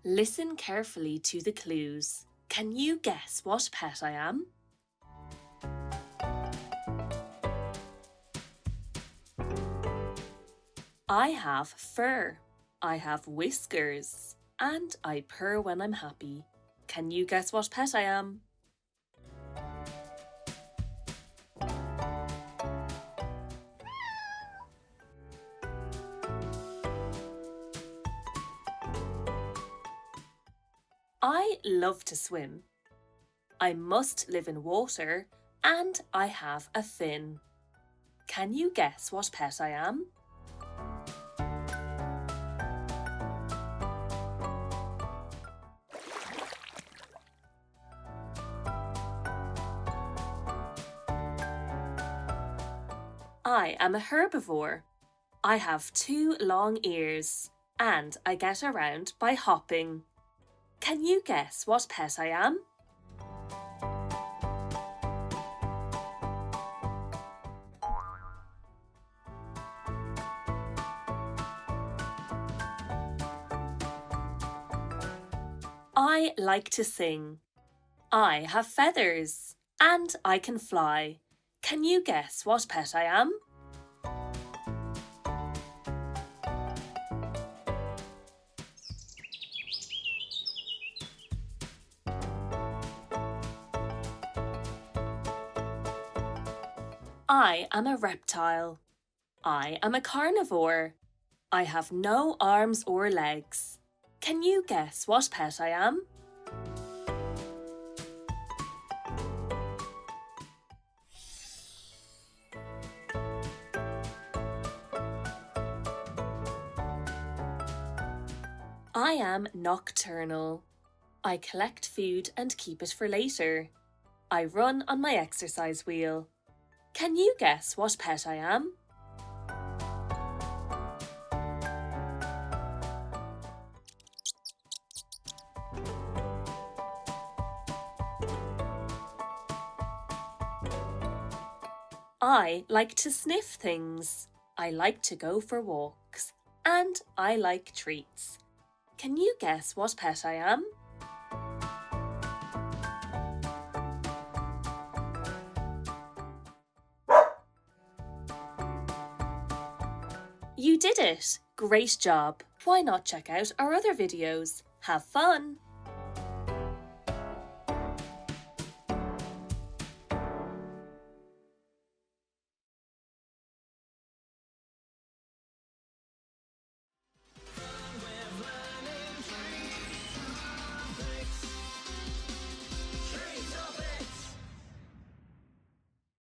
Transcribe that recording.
Listen carefully to the clues. Can you guess what pet I am? I have fur, I have whiskers, and I purr when I'm happy. Can you guess what pet I am? I love to swim. I must live in water, and I have a fin. Can you guess what pet I am? I am a herbivore. I have 2 long ears, and I get around by hopping. Can you guess what pet I am? I like to sing. I have feathers, and I can fly. Can you guess what pet I am? I am a reptile. I am a carnivore. I have no arms or legs. Can you guess what pet I am? I am nocturnal. I collect food and keep it for later. I run on my exercise wheel. Can you guess what pet I am? I like to sniff things. I like to go for walks. And I like treats. Can you guess what pet I am? You did it! Great job! Why not check out our other videos? Have fun!